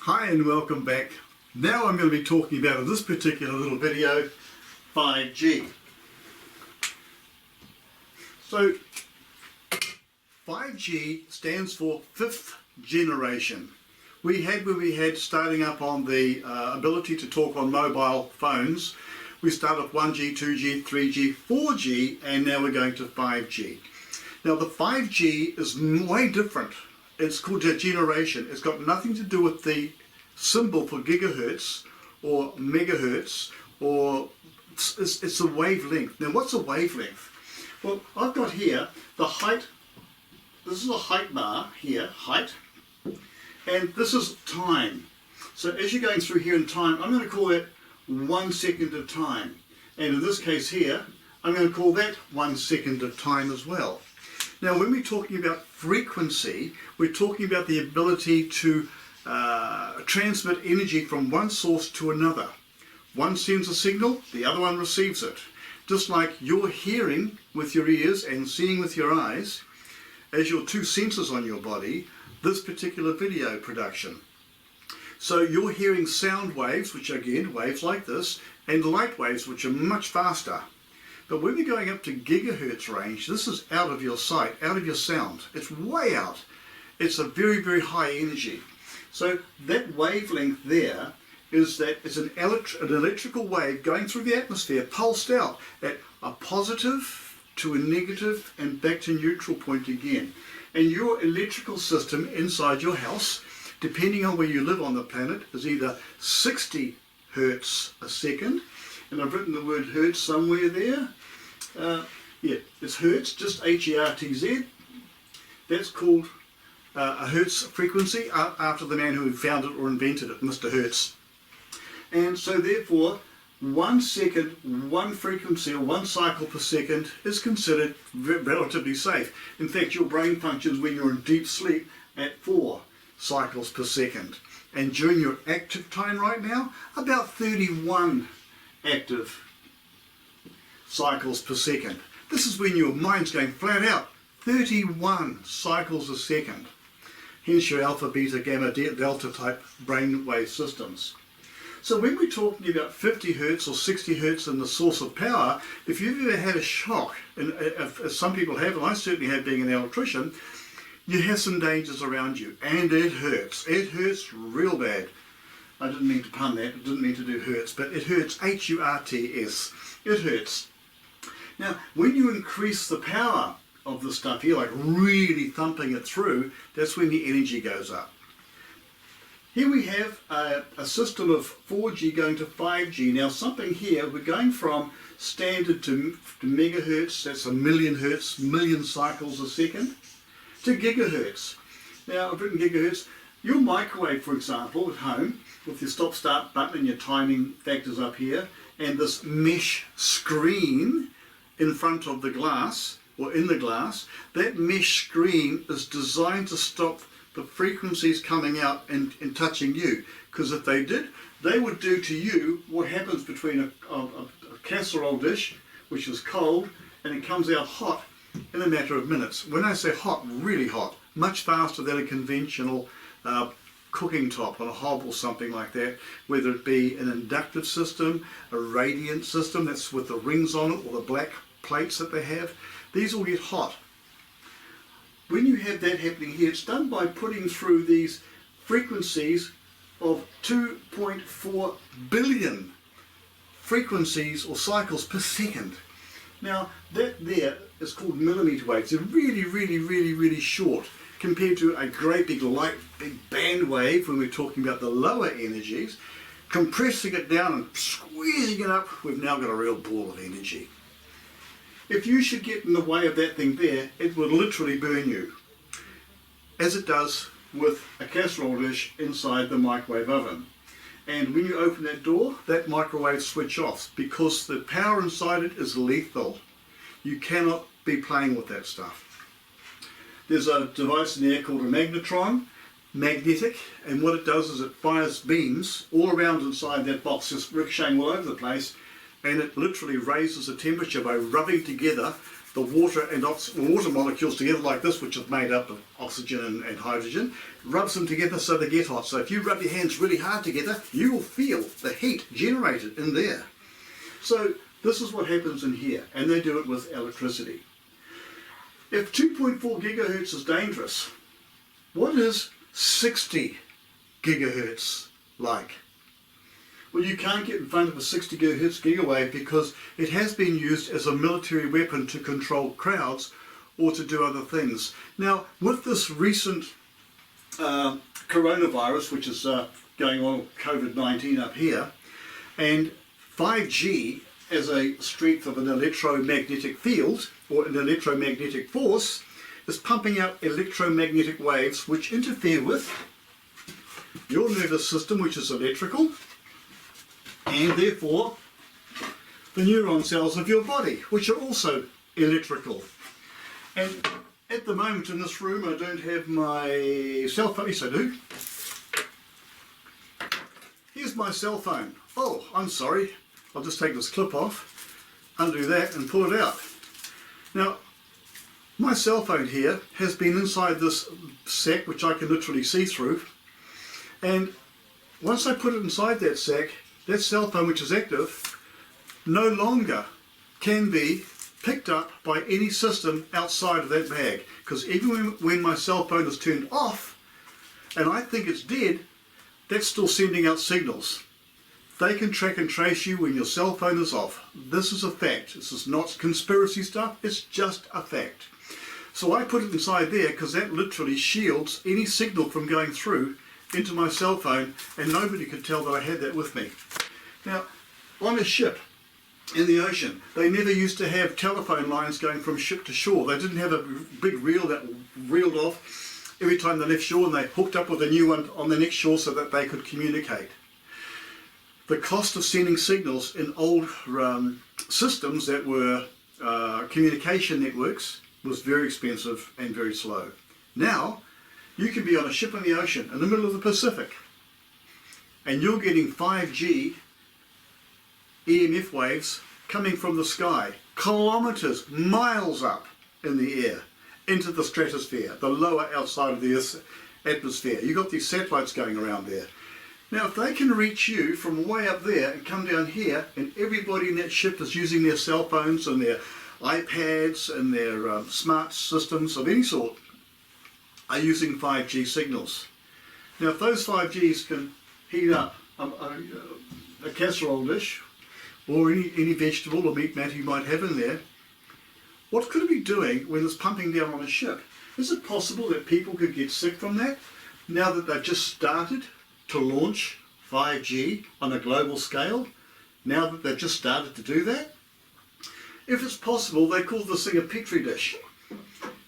Hi and welcome back. Now I'm going to be talking about in this particular little video 5G. So 5G stands for fifth generation. We had starting up on the ability to talk on mobile phones. We started with 1G, 2G, 3G, 4G, and now we're going to 5G. Now the 5G is way different. It's called a generation. It's got nothing to do with the symbol for gigahertz or megahertz, or it's a wavelength. Now what's a wavelength? Well, I've got here the height. This is a height bar here, height, and this is time. So as you're going through here in time, I'm going to call that 1 second of time. And in this case here, I'm going to call that 1 second of time as well. Now when we're talking about frequency, we're talking about the ability to transmit energy from one source to another. One sends a signal, the other one receives it. Just like you're hearing with your ears and seeing with your eyes, as your two senses on your body, this particular video production. So you're hearing sound waves, which are again waves like this, and light waves, which are much faster. But when we're going up to gigahertz range, this is out of your sight, out of your sound. It's way out. It's a very, very high energy. So that wavelength there is that it's an electrical wave going through the atmosphere, pulsed out at a positive to a negative and back to neutral point again. And your electrical system inside your house, depending on where you live on the planet, is either 60 hertz a second, and I've written the word hertz somewhere there. Yeah, it's hertz, just H-E-R-T-Z. That's called a hertz frequency after the man who found it or invented it, Mr. Hertz. And so therefore, 1 second, one frequency or one cycle per second is considered relatively safe. In fact, your brain functions when you're in deep sleep at 4 cycles per second. And during your active time right now, about 31 active cycles per second. This is when your mind's going flat out, 31 cycles a second. Hence your alpha, beta, gamma, delta type brainwave systems. So when we're talking about 50 hertz or 60 hertz in the source of power, if you've ever had a shock, and if some people have, and I certainly have being an electrician, you have some dangers around you, and it hurts. It hurts real bad. I didn't mean to pun that, I didn't mean to do hertz, but it hurts, H-U-R-T-S. It hurts. Now, when you increase the power of the stuff here, like really thumping it through, that's when the energy goes up. Here we have a system of 4G going to 5G. Now something here, we're going from standard to megahertz, that's a million hertz, million cycles a second, to gigahertz. Now I've written gigahertz. Your microwave, for example, at home, with your stop-start button and your timing factors up here, and this mesh screen in front of the glass, or in the glass, that mesh screen is designed to stop the frequencies coming out and touching you. Because if they did, they would do to you what happens between a casserole dish, which is cold, and it comes out hot in a matter of minutes. When I say hot, really hot, much faster than a conventional cooking top on a hob or something like that, whether it be an inductive system, a radiant system that's with the rings on it, or the black plates that they have. These will get hot. When you have that happening here, it's done by putting through these frequencies of 2.4 billion frequencies or cycles per second. Now that there is called millimeter waves. They're really, really, really, really short compared to a great big light, big band wave when we're talking about the lower energies. Compressing it down and squeezing it up, we've now got a real ball of energy. If you should get in the way of that thing there, it would literally burn you, as it does with a casserole dish inside the microwave oven. And when you open that door, that microwave switch off, because the power inside it is lethal. You cannot be playing with that stuff. There's a device in there called a magnetron, magnetic, and what it does is it fires beams all around inside that box, just ricocheting all over the place, and it literally raises the temperature by rubbing together the water and water molecules together like this, which is made up of oxygen and hydrogen, rubs them together so they get hot. So if you rub your hands really hard together, you will feel the heat generated in there. So this is what happens in here, and they do it with electricity. If 2.4 gigahertz is dangerous, what is 60 gigahertz like? Well, you can't get in front of a 60 gigahertz gigawave because it has been used as a military weapon to control crowds or to do other things. Now, with this recent coronavirus, which is going on, COVID-19 up here, and 5G as a strength of an electromagnetic field or an electromagnetic force is pumping out electromagnetic waves which interfere with your nervous system, which is electrical, and therefore the neuron cells of your body, which are also electrical. And at the moment in this room I don't have my cell phone. Yes, I do. Here's my cell phone. Oh, I'm sorry. I'll just take this clip off, undo that and pull it out. Now, my cell phone here has been inside this sack, which I can literally see through, and once I put it inside that sack, that cell phone, which is active, no longer can be picked up by any system outside of that bag, because even when my cell phone is turned off and I think it's dead, that's still sending out signals. They can track and trace you when your cell phone is off. This is a fact. This is not conspiracy stuff, it's just a fact. So I put it inside there because that literally shields any signal from going through into my cell phone, and nobody could tell that I had that with me. Now, on a ship in the ocean, they never used to have telephone lines going from ship to shore. They didn't have a big reel that reeled off every time they left shore, and they hooked up with a new one on the next shore so that they could communicate. The cost of sending signals in old systems that were communication networks was very expensive and very slow. Now, you can be on a ship in the ocean in the middle of the Pacific and you're getting 5G EMF waves coming from the sky, kilometers, miles up in the air into the stratosphere, the lower outside of the Earth's atmosphere. You've got these satellites going around there. Now, if they can reach you from way up there and come down here, and everybody in that ship is using their cell phones and their iPads and their smart systems of any sort, are using 5G signals. Now, if those 5Gs can heat up a casserole dish or any vegetable or meat matter you might have in there, what could it be doing when it's pumping down on a ship? Is it possible that people could get sick from that now that they've just started to launch 5G on a global scale? Now that they've just started to do that? If it's possible, they call this thing a petri dish.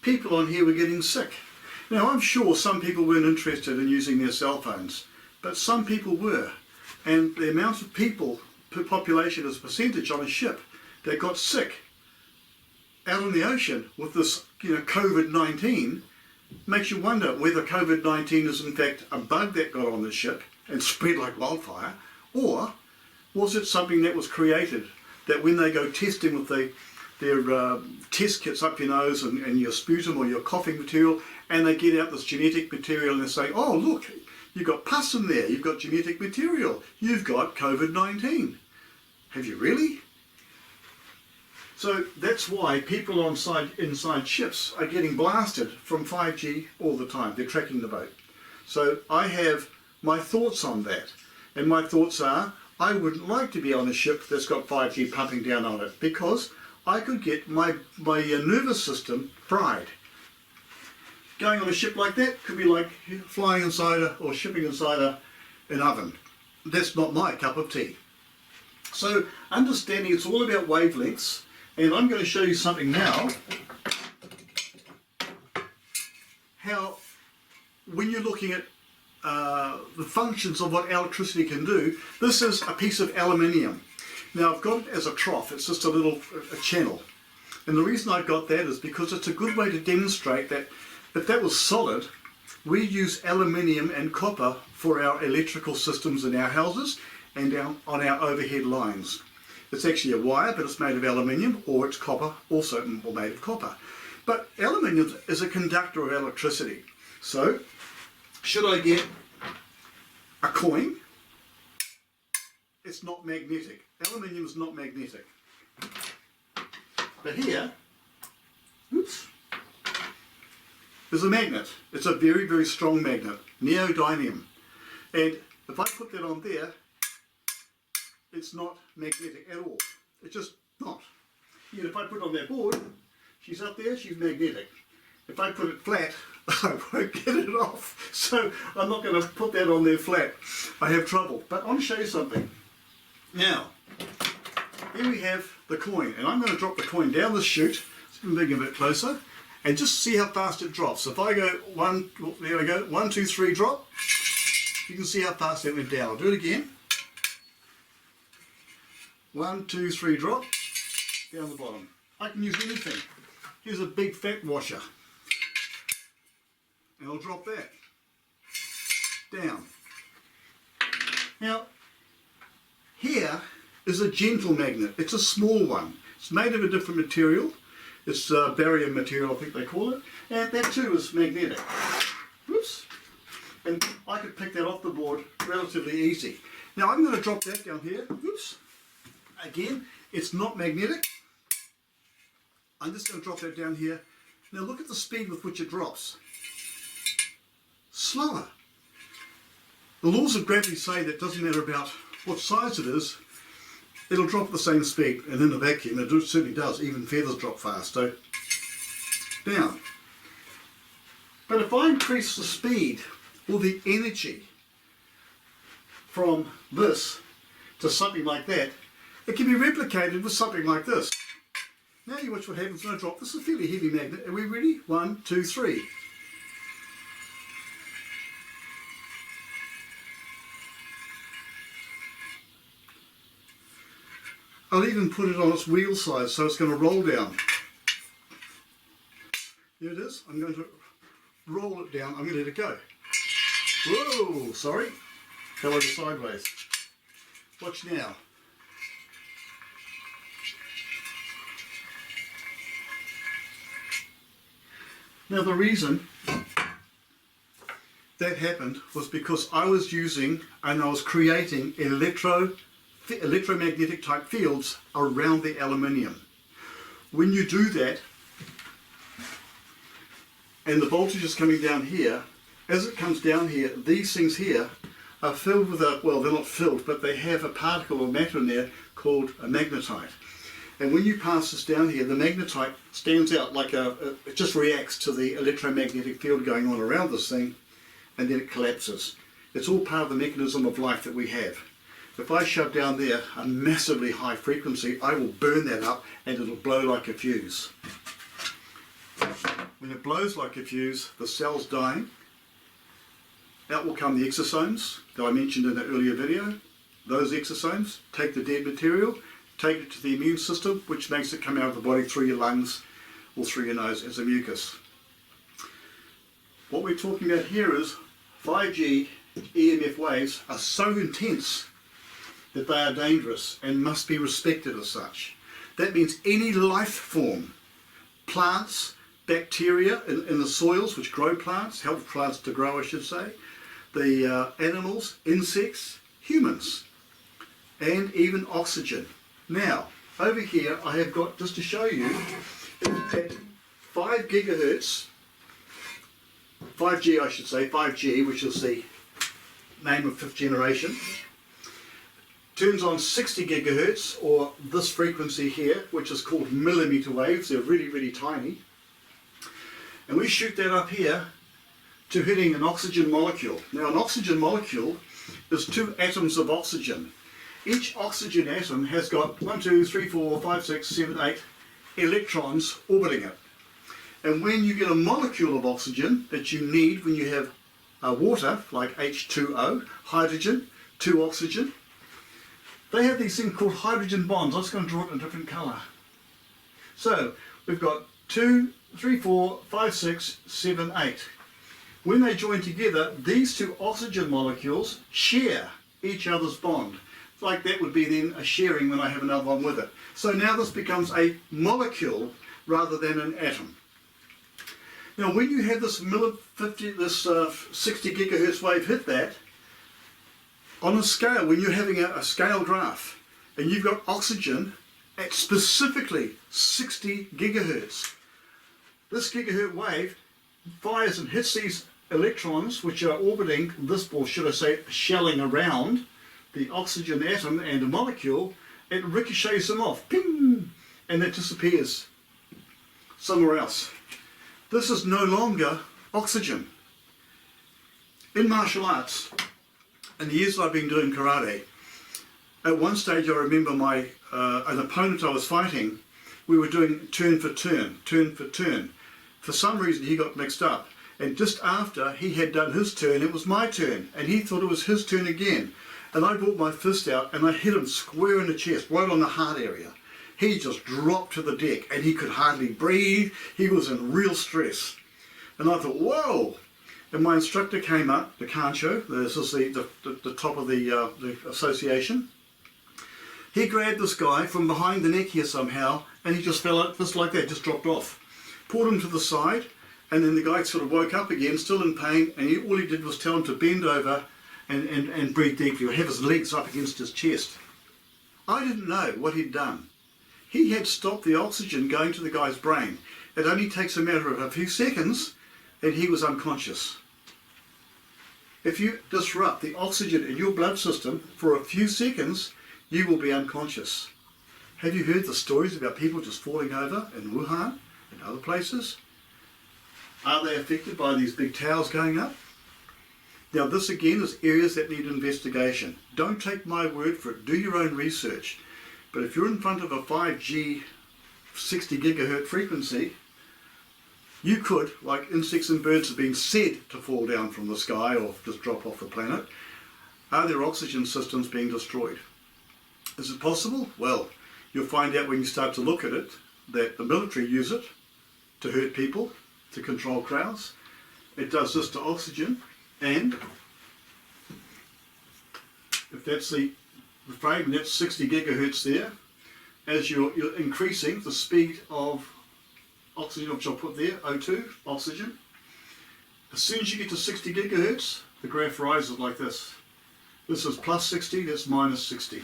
People on here were getting sick. Now, I'm sure some people weren't interested in using their cell phones, but some people were. And the amount of people per population as a percentage on a ship that got sick out in the ocean with this, COVID-19 makes you wonder whether COVID-19 is in fact a bug that got on the ship and spread like wildfire, or was it something that was created that when they go testing with their test kits up your nose and your sputum or your coughing material, and they get out this genetic material and they say, oh look, you've got pus in there, you've got genetic material, you've got COVID-19. Have you really? So that's why people inside ships are getting blasted from 5G all the time. They're tracking the boat. So I have my thoughts on that. And my thoughts are, I wouldn't like to be on a ship that's got 5G pumping down on it, because I could get my nervous system fried. Going on a ship like that could be like flying inside or shipping inside an oven. That's not my cup of tea. So understanding it's all about wavelengths, and I'm going to show you something now, how when you're looking at the functions of what electricity can do, this is a piece of aluminium. Now I've got it as a trough, it's just a channel. And the reason I got that is because it's a good way to demonstrate that if that was solid, we use aluminium and copper for our electrical systems in our houses and on our overhead lines. It's actually a wire, but it's made of aluminium, or it's copper, also made of copper. But aluminium is a conductor of electricity. So, should I get a coin? It's not magnetic. Aluminium is not magnetic. But here, oops, there's a magnet. It's a very, very strong magnet, neodymium. And if I put that on there, it's not magnetic at all. It's just not. Yet if I put it on that board, she's up there, she's magnetic. If I put it flat, I won't get it off. So I'm not going to put that on there flat. I have trouble. But I want to show you something. Now, here we have the coin, and I'm going to drop the coin down the chute, so we can bring it a bit closer, and just see how fast it drops. So if I go one, there we go, 1, 2, 3, drop, you can see how fast that went down. I'll do it again. 1, 2, 3, drop, down the bottom. I can use anything. Here's a big fat washer, and I'll drop that down. Now, here is a gentle magnet. It's a small one. It's made of a different material. It's barrier material, I think they call it. And that too is magnetic. Whoops. And I could pick that off the board relatively easy. Now I'm going to drop that down here. Whoops. Again, it's not magnetic. I'm just going to drop that down here. Now look at the speed with which it drops. Slower. The laws of gravity say that it doesn't matter about what size it is, it'll drop at the same speed, and in a vacuum it certainly does. Even feathers drop fast. So down. But if I increase the speed or the energy from this to something like that, it can be replicated with something like this. Now you watch what happens when I drop. This is a fairly heavy magnet. Are we ready? 1, 2, 3. I'll even put it on its wheel size so it's going to roll down. Here it is. I'm going to roll it down. I'm going to let it go. Whoa, sorry. Fell over sideways. Watch now. Now the reason that happened was because I was using and I was creating electromagnetic type fields around the aluminium. When you do that, and the voltage is coming down here, as it comes down here, these things here are filled with a, well, they're not filled, but they have a particle or matter in there called a magnetite. And when you pass this down here, the magnetite stands out like it just reacts to the electromagnetic field going on around this thing, and then it collapses. It's all part of the mechanism of life that we have. If I shove down there a massively high frequency, I will burn that up and it'll blow like a fuse. When it blows like a fuse, the cell's dying. Out will come the exosomes that I mentioned in an earlier video. Those exosomes take the dead material, take it to the immune system, which makes it come out of the body through your lungs or through your nose as a mucus. What we're talking about here is 5G EMF waves are so intense that they are dangerous and must be respected as such. That means any life form, plants, bacteria in the soils which grow plants, help plants to grow I should say, the animals, insects, humans, and even oxygen. Now, over here I have got, just to show you, at 5 gigahertz, 5G I should say, 5G, which is the name of 5th generation, turns on 60 gigahertz, or this frequency here, which is called millimeter waves. They're really, really tiny. And we shoot that up here to hitting an oxygen molecule. Now an oxygen molecule is 2 atoms of oxygen. Each oxygen atom has got 1, 2, 3, 4, 5, 6, 7, 8 electrons orbiting it. And when you get a molecule of oxygen that you need when you have water, like H2O, hydrogen, 2 oxygen, they have these things called hydrogen bonds. I'm just going to draw it in a different colour. So we've got 2, 3, 4, 5, 6, 7, 8. When they join together, these 2 oxygen molecules share each other's bond. like that would be then a sharing when I have another one with it. So now this becomes a molecule rather than an atom. Now when you have this 60 gigahertz wave hit that, on a scale, when you're having a scale graph, and you've got oxygen at specifically 60 gigahertz, this gigahertz wave fires and hits these electrons which are orbiting this, or should I say shelling around the oxygen atom and a molecule. It ricochets them off, ping, and it disappears somewhere else. This is no longer oxygen. In martial arts, in the years I've been doing karate, at one stage I remember an opponent I was fighting, we were doing turn for turn, turn for turn. For some reason he got mixed up, and just after he had done his turn, it was my turn, and he thought it was his turn again. And I brought my fist out and I hit him square in the chest, right on the heart area. He just dropped to the deck and he could hardly breathe. He was in real stress. And I thought, whoa! And my instructor came up, the Kancho, this is the top of the association. He grabbed this guy from behind the neck here somehow, and he just fell out just like that, just dropped off. Pulled him to the side, and then the guy sort of woke up again, still in pain, and all he did was tell him to bend over and breathe deeply, or have his legs up against his chest. I didn't know what he'd done. He had stopped the oxygen going to the guy's brain. It only takes a matter of a few seconds, and he was unconscious. If you disrupt the oxygen in your blood system for a few seconds, you will be unconscious. Have you heard the stories about people just falling over in Wuhan and other places? Are they affected by these big towers going up? Now this again is areas that need investigation. Don't take my word for it, do your own research. But if you're in front of a 5G 60 gigahertz frequency, you could, like insects and birds have been said to fall down from the sky or just drop off the planet, are their oxygen systems being destroyed? Is it possible? Well, you'll find out when you start to look at it that the military use it to hurt people, to control crowds. It does this to oxygen, and if that's the frame, that's 60 gigahertz there. As you're increasing the speed of oxygen, which I'll put there, O2, oxygen, as soon as you get to 60 gigahertz, the graph rises like this. This is plus 60, that's minus 60.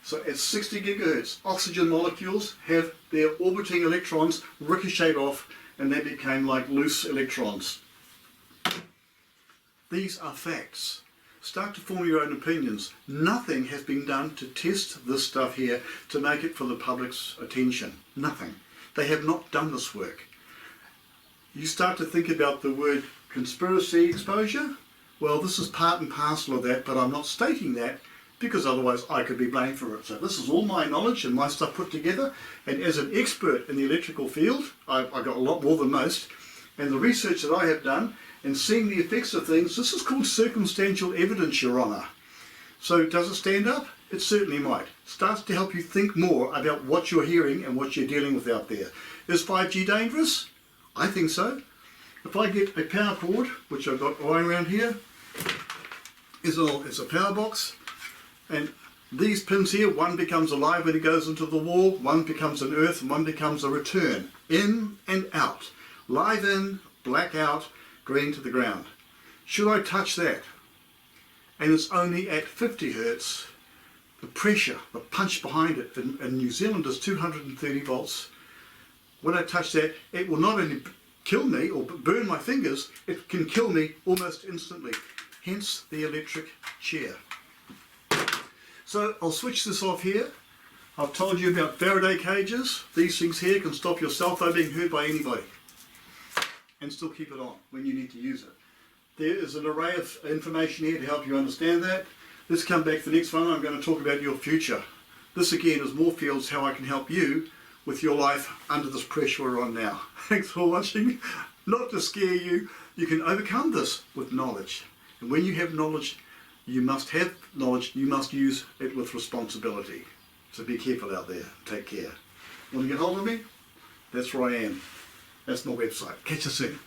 So at 60 gigahertz, oxygen molecules have their orbiting electrons ricocheted off, and they became like loose electrons. These are facts. Start to form your own opinions. Nothing has been done to test this stuff here to make it for the public's attention. Nothing. They have not done this work. You start to think about the word conspiracy exposure. Well, this is part and parcel of that, but I'm not stating that because otherwise I could be blamed for it. So this is all my knowledge and my stuff put together, and as an expert in the electrical field, I've got a lot more than most, and the research that I have done and seeing the effects of things, this is called circumstantial evidence, Your Honour. So does it stand up? It certainly might. It starts to help you think more about what you're hearing and what you're dealing with out there. Is 5G dangerous? I think so. If I get a power cord, which I've got lying around here, it's a power box, and these pins here, one becomes alive when it goes into the wall, one becomes an earth, and one becomes a return. In and out. Live in, black out, green to the ground. Should I touch that? And it's only at 50 hertz. The pressure, the punch behind it in New Zealand is 230 volts. When I touch that, it will not only kill me or burn my fingers, it can kill me almost instantly. Hence the electric chair. So I'll switch this off here. I've told you about Faraday cages. These things here can stop your cell phone being heard by anybody and still keep it on when you need to use it. There is an array of information here to help you understand that. Let's come back to the next one. I'm going to talk about your future. This again is more fields how I can help you with your life under this pressure we're on now. Thanks for watching. Not to scare you, you can overcome this with knowledge. And when you have knowledge, you must have knowledge, you must use it with responsibility. So be careful out there. Take care. Want to get hold of me? That's where I am. That's my website. Catch you soon.